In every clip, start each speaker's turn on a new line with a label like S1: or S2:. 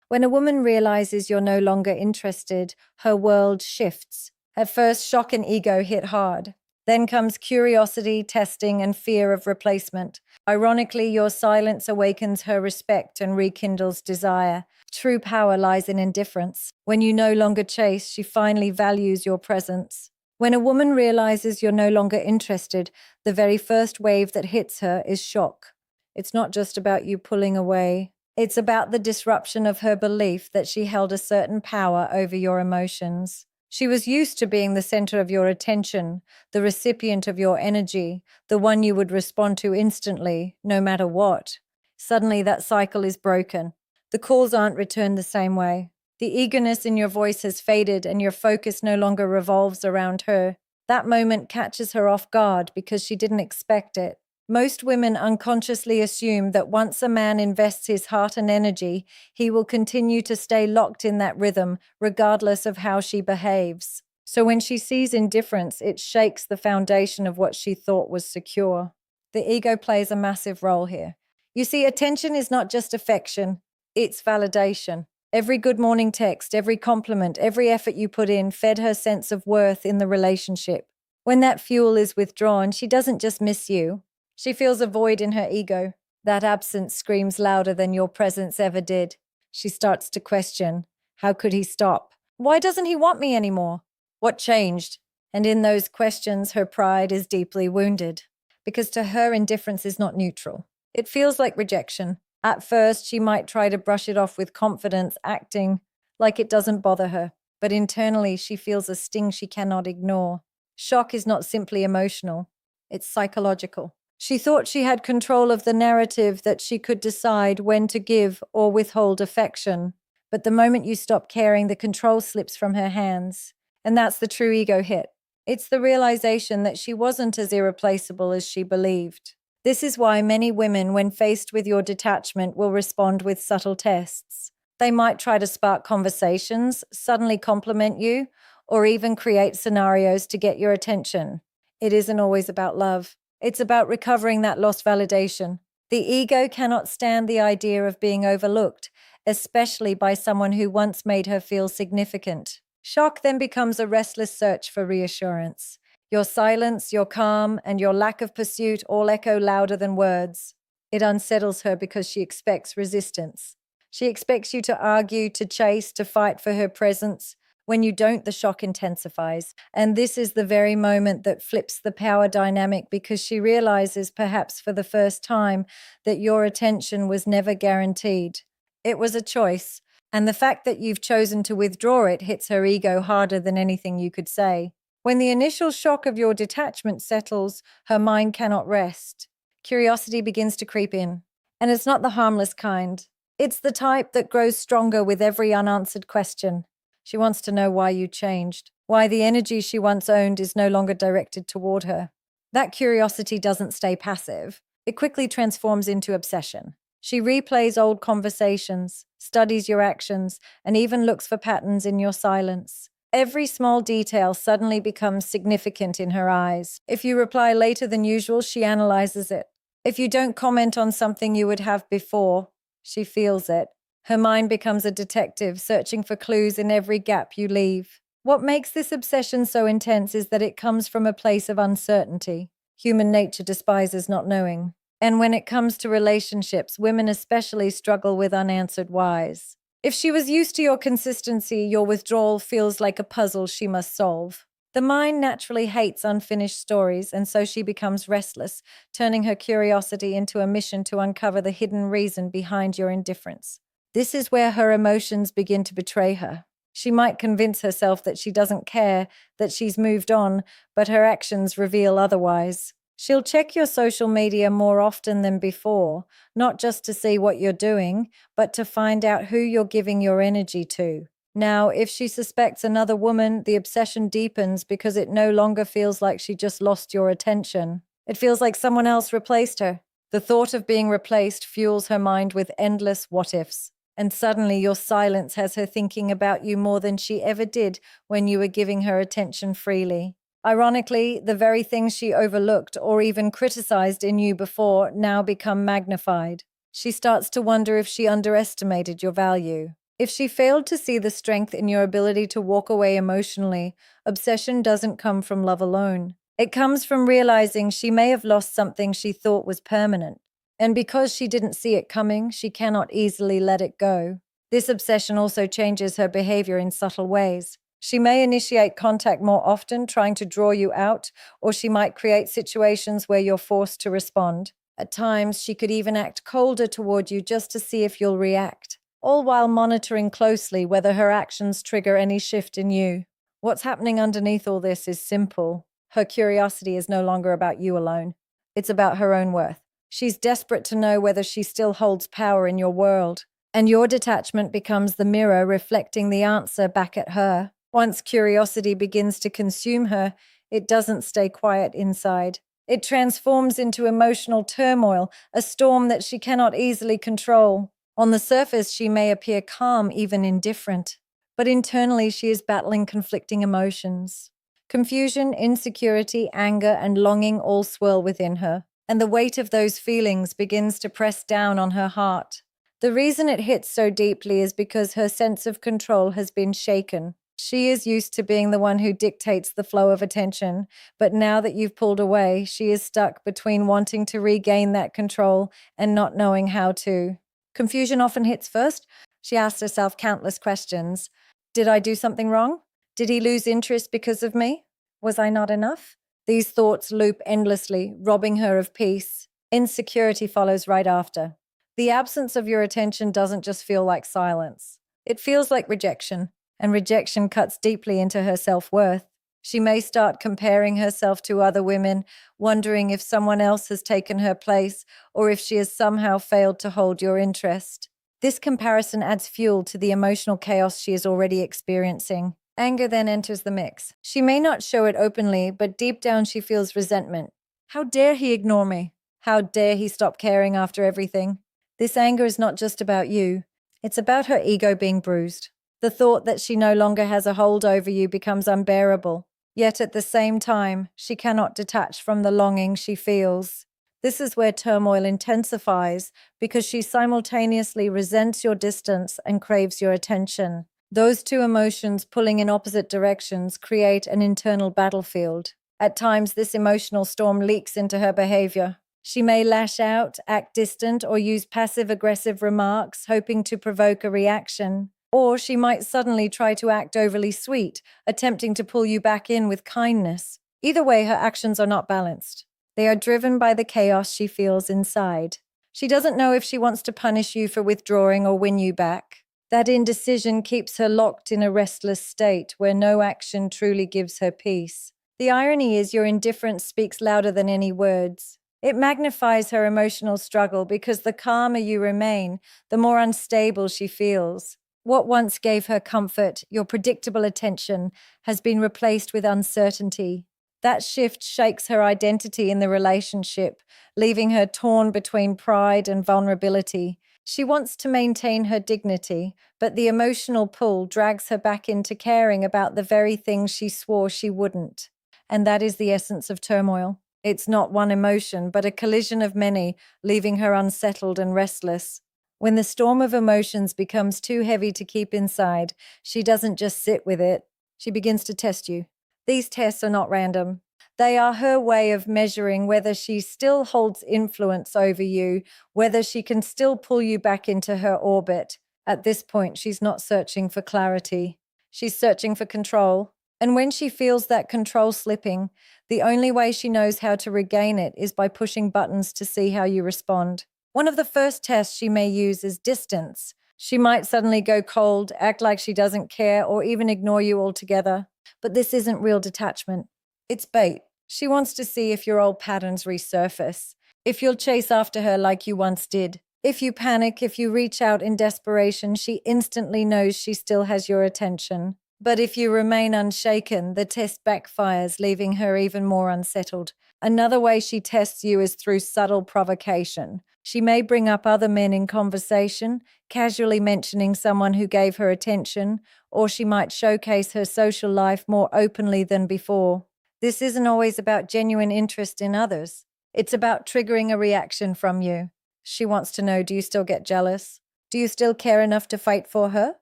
S1: When a woman realizes you're no longer interested, her world shifts. At first, shock and ego hit hard. Then comes curiosity, testing, and fear of replacement. Ironically, your silence awakens her respect and rekindles desire. True power lies in indifference. When you no longer chase, she finally values your presence. When a woman realizes you're no longer interested, the very first wave that hits her is shock. It's not just about you pulling away. It's about the disruption of her belief that she held a certain power over your emotions. She was used to being the center of your attention, the recipient of your energy, the one you would respond to instantly, no matter what. Suddenly, that cycle is broken. The calls aren't returned the same way. The eagerness in your voice has faded and your focus no longer revolves around her. That moment catches her off guard because she didn't expect it. Most women unconsciously assume that once a man invests his heart and energy, he will continue to stay locked in that rhythm, regardless of how she behaves. So when she sees indifference, it shakes the foundation of what she thought was secure. The ego plays a massive role here. You see, attention is not just affection, it's validation. Every good morning text, every compliment, every effort you put in fed her sense of worth in the relationship. When that fuel is withdrawn, she doesn't just miss you. She feels a void in her ego. That absence screams louder than your presence ever did. She starts to question, how could he stop? Why doesn't he want me anymore? What changed? And in those questions, her pride is deeply wounded. Because to her, indifference is not neutral. It feels like rejection. At first, she might try to brush it off with confidence, acting like it doesn't bother her. But internally, she feels a sting she cannot ignore. Shock is not simply emotional. It's psychological. She thought she had control of the narrative, that she could decide when to give or withhold affection. But the moment you stop caring, the control slips from her hands. And that's the true ego hit. It's the realization that she wasn't as irreplaceable as she believed. This is why many women, when faced with your detachment, will respond with subtle tests. They might try to spark conversations, suddenly compliment you, or even create scenarios to get your attention. It isn't always about love. It's about recovering that lost validation. The ego cannot stand the idea of being overlooked, especially by someone who once made her feel significant. Shock then becomes a restless search for reassurance. Your silence, your calm, and your lack of pursuit all echo louder than words. It unsettles her because she expects resistance. She expects you to argue, to chase, to fight for her presence. When you don't, the shock intensifies. And this is the very moment that flips the power dynamic, because she realizes, perhaps for the first time, that your attention was never guaranteed. It was a choice. And the fact that you've chosen to withdraw it hits her ego harder than anything you could say. When the initial shock of your detachment settles, her mind cannot rest. Curiosity begins to creep in. And it's not the harmless kind. It's the type that grows stronger with every unanswered question. She wants to know why you changed, why the energy she once owned is no longer directed toward her. That curiosity doesn't stay passive. It quickly transforms into obsession. She replays old conversations, studies your actions, and even looks for patterns in your silence. Every small detail suddenly becomes significant in her eyes. If you reply later than usual, she analyzes it. If you don't comment on something you would have before, she feels it. Her mind becomes a detective, searching for clues in every gap you leave. What makes this obsession so intense is that it comes from a place of uncertainty. Human nature despises not knowing. And when it comes to relationships, women especially struggle with unanswered whys. If she was used to your consistency, your withdrawal feels like a puzzle she must solve. The mind naturally hates unfinished stories, and so she becomes restless, turning her curiosity into a mission to uncover the hidden reason behind your indifference. This is where her emotions begin to betray her. She might convince herself that she doesn't care, that she's moved on, but her actions reveal otherwise. She'll check your social media more often than before, not just to see what you're doing, but to find out who you're giving your energy to. Now, if she suspects another woman, the obsession deepens because it no longer feels like she just lost your attention. It feels like someone else replaced her. The thought of being replaced fuels her mind with endless what-ifs. And suddenly your silence has her thinking about you more than she ever did when you were giving her attention freely. Ironically, the very things she overlooked or even criticized in you before now become magnified. She starts to wonder if she underestimated your value. If she failed to see the strength in your ability to walk away emotionally, obsession doesn't come from love alone. It comes from realizing she may have lost something she thought was permanent. And because she didn't see it coming, she cannot easily let it go. This obsession also changes her behavior in subtle ways. She may initiate contact more often, trying to draw you out, or she might create situations where you're forced to respond. At times, she could even act colder toward you just to see if you'll react, all while monitoring closely whether her actions trigger any shift in you. What's happening underneath all this is simple. Her curiosity is no longer about you alone. It's about her own worth. She's desperate to know whether she still holds power in your world, and your detachment becomes the mirror reflecting the answer back at her. Once curiosity begins to consume her, it doesn't stay quiet inside. It transforms into emotional turmoil, a storm that she cannot easily control. On the surface, she may appear calm, even indifferent, but internally she is battling conflicting emotions. Confusion, insecurity, anger, and longing all swirl within her, and the weight of those feelings begins to press down on her heart. The reason it hits so deeply is because her sense of control has been shaken. She is used to being the one who dictates the flow of attention, but now that you've pulled away, she is stuck between wanting to regain that control and not knowing how to. Confusion often hits first. She asks herself countless questions. Did I do something wrong? Did he lose interest because of me? Was I not enough? These thoughts loop endlessly, robbing her of peace. Insecurity follows right after. The absence of your attention doesn't just feel like silence. It feels like rejection, and rejection cuts deeply into her self-worth. She may start comparing herself to other women, wondering if someone else has taken her place or if she has somehow failed to hold your interest. This comparison adds fuel to the emotional chaos she is already experiencing. Anger then enters the mix. She may not show it openly, but deep down she feels resentment. How dare he ignore me? How dare he stop caring after everything? This anger is not just about you. It's about her ego being bruised. The thought that she no longer has a hold over you becomes unbearable. Yet at the same time, she cannot detach from the longing she feels. This is where turmoil intensifies because she simultaneously resents your distance and craves your attention. Those two emotions pulling in opposite directions create an internal battlefield. At times, this emotional storm leaks into her behavior. She may lash out, act distant, or use passive-aggressive remarks, hoping to provoke a reaction. Or she might suddenly try to act overly sweet, attempting to pull you back in with kindness. Either way, her actions are not balanced. They are driven by the chaos she feels inside. She doesn't know if she wants to punish you for withdrawing or win you back. That indecision keeps her locked in a restless state where no action truly gives her peace. The irony is your indifference speaks louder than any words. It magnifies her emotional struggle because the calmer you remain, the more unstable she feels. What once gave her comfort, your predictable attention, has been replaced with uncertainty. That shift shakes her identity in the relationship, leaving her torn between pride and vulnerability. She wants to maintain her dignity, but the emotional pull drags her back into caring about the very things she swore she wouldn't. And that is the essence of turmoil. It's not one emotion, but a collision of many, leaving her unsettled and restless. When the storm of emotions becomes too heavy to keep inside, she doesn't just sit with it. She begins to test you. These tests are not random. They are her way of measuring whether she still holds influence over you, whether she can still pull you back into her orbit. At this point, she's not searching for clarity. She's searching for control. And when she feels that control slipping, the only way she knows how to regain it is by pushing buttons to see how you respond. One of the first tests she may use is distance. She might suddenly go cold, act like she doesn't care, or even ignore you altogether. But this isn't real detachment. It's bait. She wants to see if your old patterns resurface, if you'll chase after her like you once did. If you panic, if you reach out in desperation, she instantly knows she still has your attention. But if you remain unshaken, the test backfires, leaving her even more unsettled. Another way she tests you is through subtle provocation. She may bring up other men in conversation, casually mentioning someone who gave her attention, or she might showcase her social life more openly than before. This isn't always about genuine interest in others. It's about triggering a reaction from you. She wants to know, do you still get jealous? Do you still care enough to fight for her?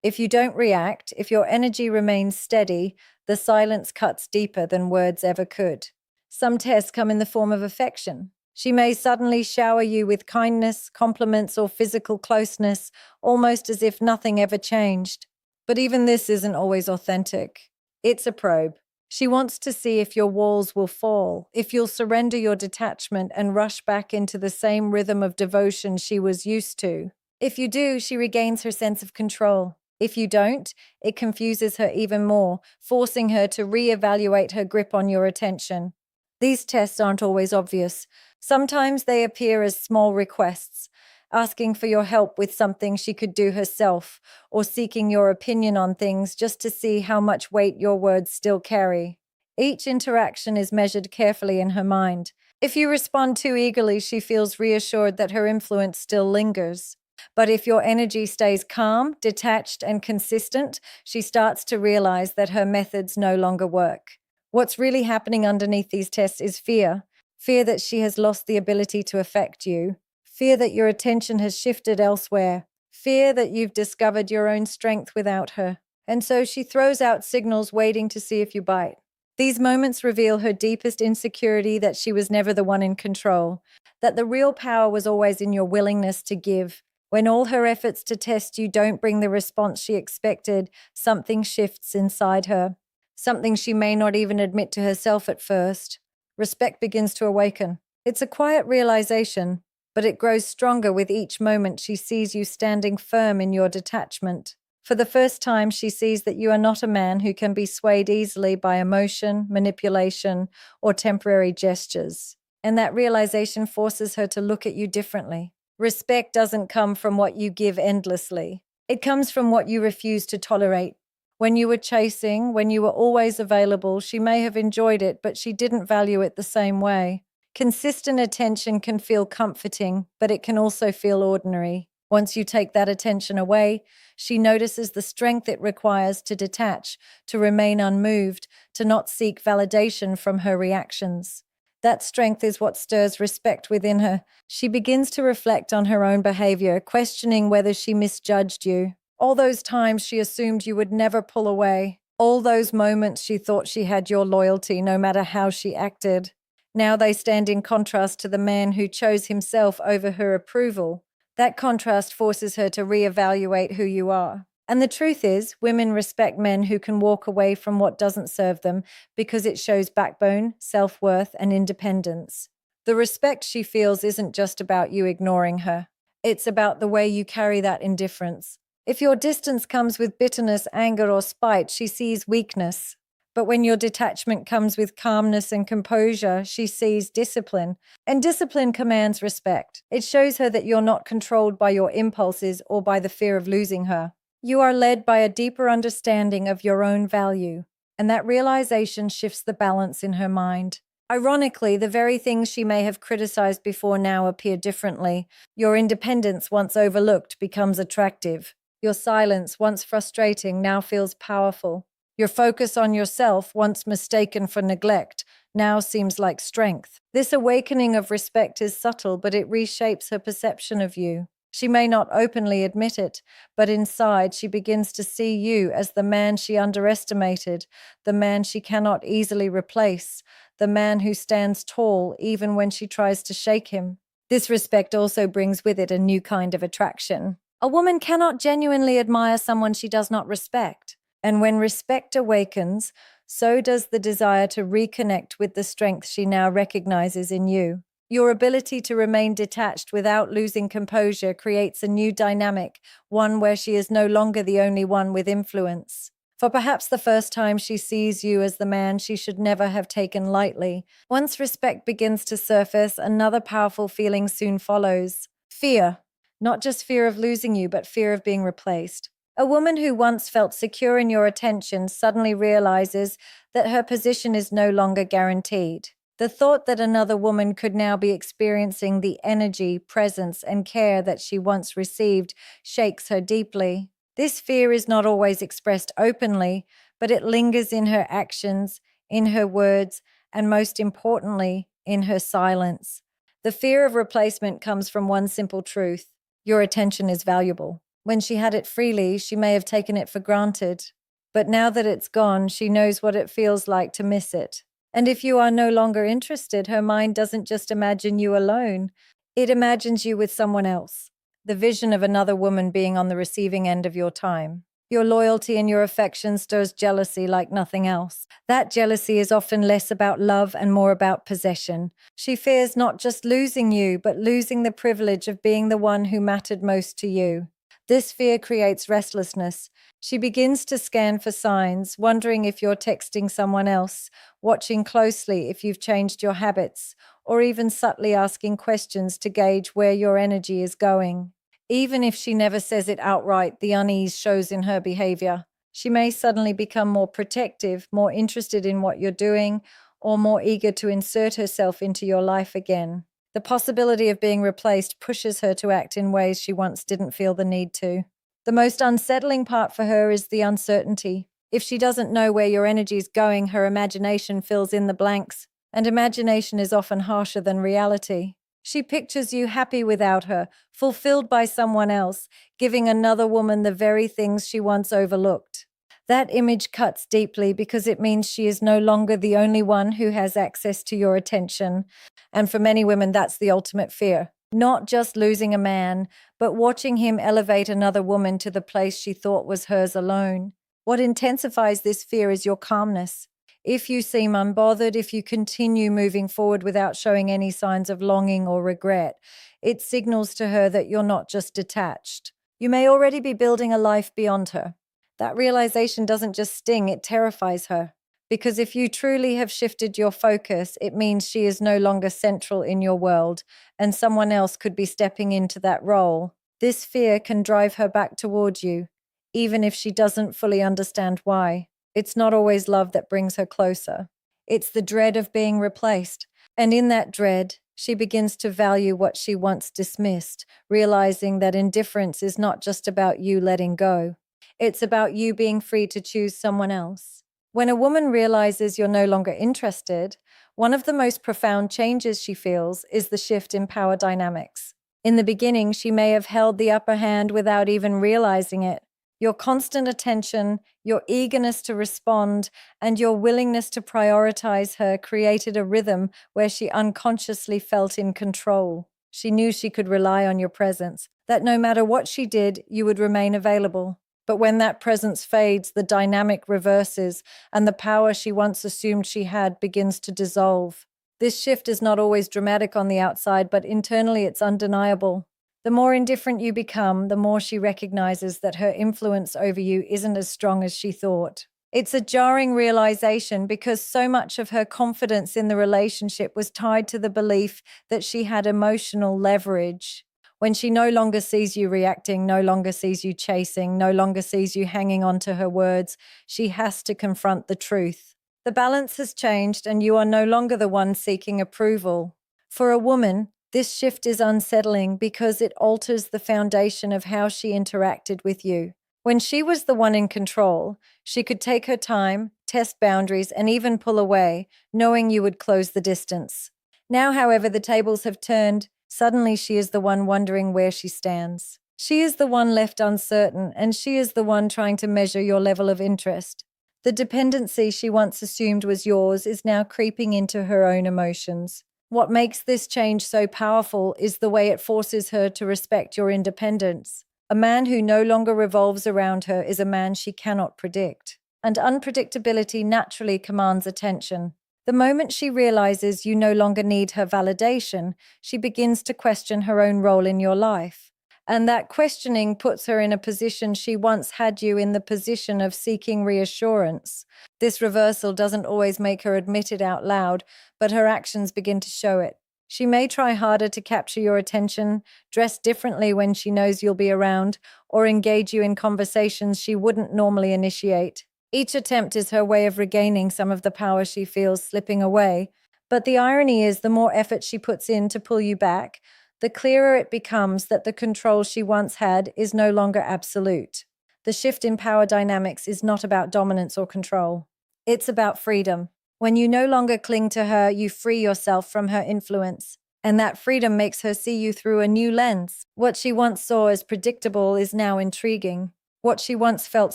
S1: If you don't react, if your energy remains steady, the silence cuts deeper than words ever could. Some tests come in the form of affection. She may suddenly shower you with kindness, compliments, or physical closeness, almost as if nothing ever changed. But even this isn't always authentic. It's a probe. She wants to see if your walls will fall, if you'll surrender your detachment and rush back into the same rhythm of devotion she was used to. If you do, she regains her sense of control. If you don't, it confuses her even more, forcing her to reevaluate her grip on your attention. These tests aren't always obvious. Sometimes they appear as small requests, asking for your help with something she could do herself, or seeking your opinion on things just to see how much weight your words still carry. Each interaction is measured carefully in her mind. If you respond too eagerly, she feels reassured that her influence still lingers. But if your energy stays calm, detached, and consistent, she starts to realize that her methods no longer work. What's really happening underneath these tests is fear. Fear that she has lost the ability to affect you. Fear that your attention has shifted elsewhere. Fear that you've discovered your own strength without her. And so she throws out signals waiting to see if you bite. These moments reveal her deepest insecurity that she was never the one in control, that the real power was always in your willingness to give. When all her efforts to test you don't bring the response she expected, something shifts inside her. Something she may not even admit to herself at first. Respect begins to awaken. It's a quiet realization, but it grows stronger with each moment she sees you standing firm in your detachment. For the first time, she sees that you are not a man who can be swayed easily by emotion, manipulation, or temporary gestures. And that realization forces her to look at you differently. Respect doesn't come from what you give endlessly. It comes from what you refuse to tolerate. When you were chasing, when you were always available, she may have enjoyed it, but she didn't value it the same way. Consistent attention can feel comforting, but it can also feel ordinary. Once you take that attention away, she notices the strength it requires to detach, to remain unmoved, to not seek validation from her reactions. That strength is what stirs respect within her. She begins to reflect on her own behavior, questioning whether she misjudged you. All those times she assumed you would never pull away. All those moments she thought she had your loyalty no matter how she acted. Now they stand in contrast to the man who chose himself over her approval. That contrast forces her to reevaluate who you are. And the truth is, women respect men who can walk away from what doesn't serve them because it shows backbone, self-worth, and independence. The respect she feels isn't just about you ignoring her. It's about the way you carry that indifference. If your distance comes with bitterness, anger, or spite, she sees weakness. But when your detachment comes with calmness and composure, she sees discipline. And discipline commands respect. It shows her that you're not controlled by your impulses or by the fear of losing her. You are led by a deeper understanding of your own value, and that realization shifts the balance in her mind. Ironically, the very things she may have criticized before now appear differently. Your independence, once overlooked, becomes attractive. Your silence, once frustrating, now feels powerful. Your focus on yourself, once mistaken for neglect, now seems like strength. This awakening of respect is subtle, but it reshapes her perception of you. She may not openly admit it, but inside she begins to see you as the man she underestimated, the man she cannot easily replace, the man who stands tall even when she tries to shake him. This respect also brings with it a new kind of attraction. A woman cannot genuinely admire someone she does not respect. And when respect awakens, so does the desire to reconnect with the strength she now recognizes in you. Your ability to remain detached without losing composure creates a new dynamic, one where she is no longer the only one with influence. For perhaps the first time she sees you as the man she should never have taken lightly. Once respect begins to surface, another powerful feeling soon follows. Fear. Not just fear of losing you, but fear of being replaced. A woman who once felt secure in your attention suddenly realizes that her position is no longer guaranteed. The thought that another woman could now be experiencing the energy, presence, and care that she once received shakes her deeply. This fear is not always expressed openly, but it lingers in her actions, in her words, and most importantly, in her silence. The fear of replacement comes from one simple truth: your attention is valuable. When she had it freely, she may have taken it for granted. But now that it's gone, she knows what it feels like to miss it. And if you are no longer interested, her mind doesn't just imagine you alone, it imagines you with someone else. The vision of another woman being on the receiving end of your time. Your loyalty and your affection stirs jealousy like nothing else. That jealousy is often less about love and more about possession. She fears not just losing you, but losing the privilege of being the one who mattered most to you. This fear creates restlessness. She begins to scan for signs, wondering if you're texting someone else, watching closely if you've changed your habits, or even subtly asking questions to gauge where your energy is going. Even if she never says it outright, the unease shows in her behavior. She may suddenly become more protective, more interested in what you're doing, or more eager to insert herself into your life again. The possibility of being replaced pushes her to act in ways she once didn't feel the need to. The most unsettling part for her is the uncertainty. If she doesn't know where your energy is going, her imagination fills in the blanks, and imagination is often harsher than reality. She pictures you happy without her, fulfilled by someone else, giving another woman the very things she once overlooked. That image cuts deeply because it means she is no longer the only one who has access to your attention. And for many women, that's the ultimate fear. Not just losing a man, but watching him elevate another woman to the place she thought was hers alone. What intensifies this fear is your calmness. If you seem unbothered, if you continue moving forward without showing any signs of longing or regret, it signals to her that you're not just detached. You may already be building a life beyond her. That realization doesn't just sting, it terrifies her. Because if you truly have shifted your focus, it means she is no longer central in your world, and someone else could be stepping into that role. This fear can drive her back toward you, even if she doesn't fully understand why. It's not always love that brings her closer. It's the dread of being replaced. And in that dread, she begins to value what she once dismissed, realizing that indifference is not just about you letting go. It's about you being free to choose someone else. When a woman realizes you're no longer interested, one of the most profound changes she feels is the shift in power dynamics. In the beginning, she may have held the upper hand without even realizing it. Your constant attention, your eagerness to respond, and your willingness to prioritize her created a rhythm where she unconsciously felt in control. She knew she could rely on your presence, that no matter what she did, you would remain available. But when that presence fades, the dynamic reverses, and the power she once assumed she had begins to dissolve. This shift is not always dramatic on the outside, but internally it's undeniable. The more indifferent you become, the more she recognizes that her influence over you isn't as strong as she thought. It's a jarring realization because so much of her confidence in the relationship was tied to the belief that she had emotional leverage. When she no longer sees you reacting, no longer sees you chasing, no longer sees you hanging on to her words, she has to confront the truth. The balance has changed and you are no longer the one seeking approval. For a woman, this shift is unsettling because it alters the foundation of how she interacted with you. When she was the one in control, she could take her time, test boundaries, and even pull away, knowing you would close the distance. Now, however, the tables have turned. Suddenly, she is the one wondering where she stands. She is the one left uncertain, and she is the one trying to measure your level of interest. The dependency she once assumed was yours is now creeping into her own emotions. What makes this change so powerful is the way it forces her to respect your independence. A man who no longer revolves around her is a man she cannot predict. And unpredictability naturally commands attention. The moment she realizes you no longer need her validation, she begins to question her own role in your life. And that questioning puts her in a position she once had you in the position of seeking reassurance. This reversal doesn't always make her admit it out loud, but her actions begin to show it. She may try harder to capture your attention, dress differently when she knows you'll be around, or engage you in conversations she wouldn't normally initiate. Each attempt is her way of regaining some of the power she feels slipping away. But the irony is, the more effort she puts in to pull you back, the clearer it becomes that the control she once had is no longer absolute. The shift in power dynamics is not about dominance or control. It's about freedom. When you no longer cling to her, you free yourself from her influence. And that freedom makes her see you through a new lens. What she once saw as predictable is now intriguing. What she once felt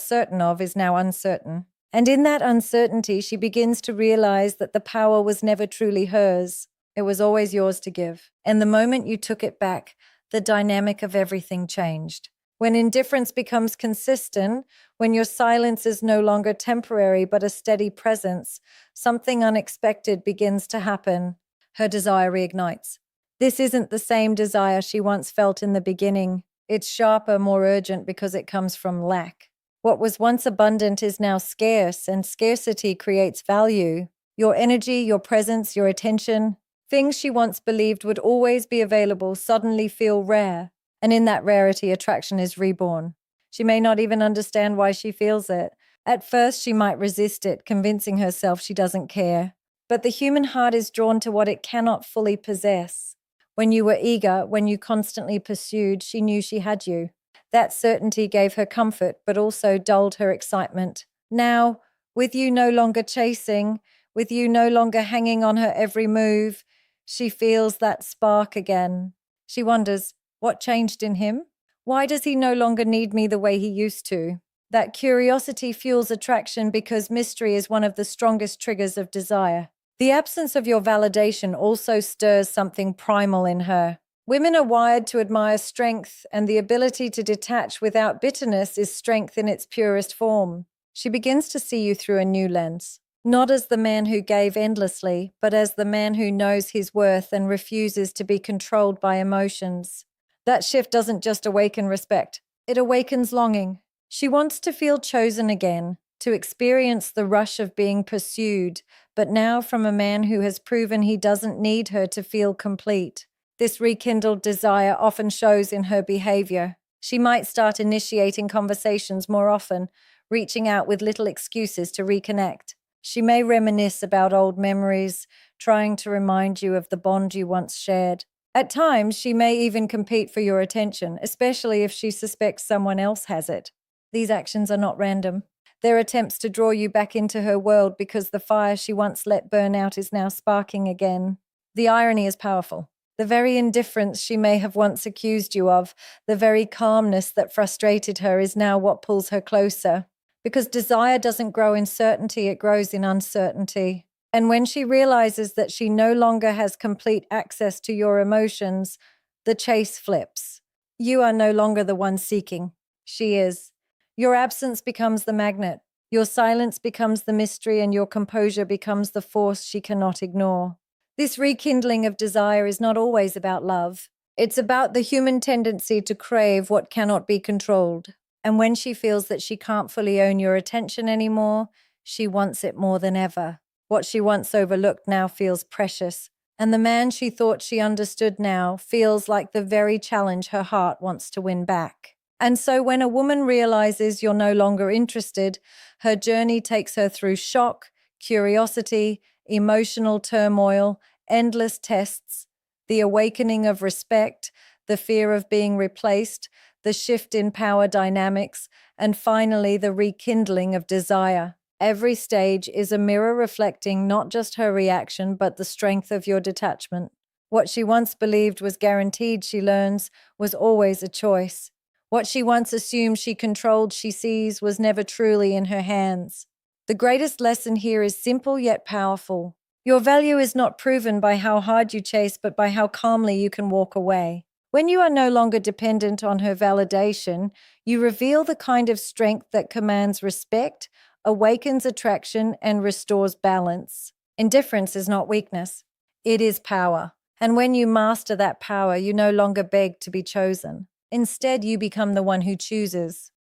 S1: certain of is now uncertain. And in that uncertainty, she begins to realize that the power was never truly hers. It was always yours to give. And the moment you took it back, the dynamic of everything changed. When indifference becomes consistent, when your silence is no longer temporary but a steady presence, something unexpected begins to happen. Her desire reignites. This isn't the same desire she once felt in the beginning. It's sharper, more urgent because it comes from lack. What was once abundant is now scarce, and scarcity creates value. Your energy, your presence, your attention, things she once believed would always be available suddenly feel rare. And in that rarity, attraction is reborn. She may not even understand why she feels it. At first, she might resist it, convincing herself she doesn't care. But the human heart is drawn to what it cannot fully possess. When you were eager, when you constantly pursued, she knew she had you. That certainty gave her comfort, but also dulled her excitement. Now, with you no longer chasing, with you no longer hanging on her every move, she feels that spark again. She wonders, what changed in him? Why does he no longer need me the way he used to? That curiosity fuels attraction because mystery is one of the strongest triggers of desire. The absence of your validation also stirs something primal in her. Women are wired to admire strength, and the ability to detach without bitterness is strength in its purest form. She begins to see you through a new lens, not as the man who gave endlessly, but as the man who knows his worth and refuses to be controlled by emotions. That shift doesn't just awaken respect, it awakens longing. She wants to feel chosen again, to experience the rush of being pursued, but now from a man who has proven he doesn't need her to feel complete. This rekindled desire often shows in her behavior. She might start initiating conversations more often, reaching out with little excuses to reconnect. She may reminisce about old memories, trying to remind you of the bond you once shared. At times, she may even compete for your attention, especially if she suspects someone else has it. These actions are not random. They're attempts to draw you back into her world because the fire she once let burn out is now sparking again. The irony is powerful. The very indifference she may have once accused you of, the very calmness that frustrated her is now what pulls her closer. Because desire doesn't grow in certainty, it grows in uncertainty. And when she realizes that she no longer has complete access to your emotions, the chase flips. You are no longer the one seeking. She is. Your absence becomes the magnet. Your silence becomes the mystery, and your composure becomes the force she cannot ignore. This rekindling of desire is not always about love. It's about the human tendency to crave what cannot be controlled. And when she feels that she can't fully own your attention anymore, she wants it more than ever. What she once overlooked now feels precious. And the man she thought she understood now feels like the very challenge her heart wants to win back. And so when a woman realizes you're no longer interested, her journey takes her through shock, curiosity, emotional turmoil, endless tests, the awakening of respect, the fear of being replaced, the shift in power dynamics, and finally the rekindling of desire. Every stage is a mirror reflecting not just her reaction, but the strength of your detachment. What she once believed was guaranteed, she learns, was always a choice. What she once assumed she controlled, she sees, was never truly in her hands. The greatest lesson here is simple yet powerful. Your value is not proven by how hard you chase, but by how calmly you can walk away. When you are no longer dependent on her validation, you reveal the kind of strength that commands respect, awakens attraction, and restores balance. Indifference is not weakness. It is power. And when you master that power, you no longer beg to be chosen. Instead, you become the one who chooses.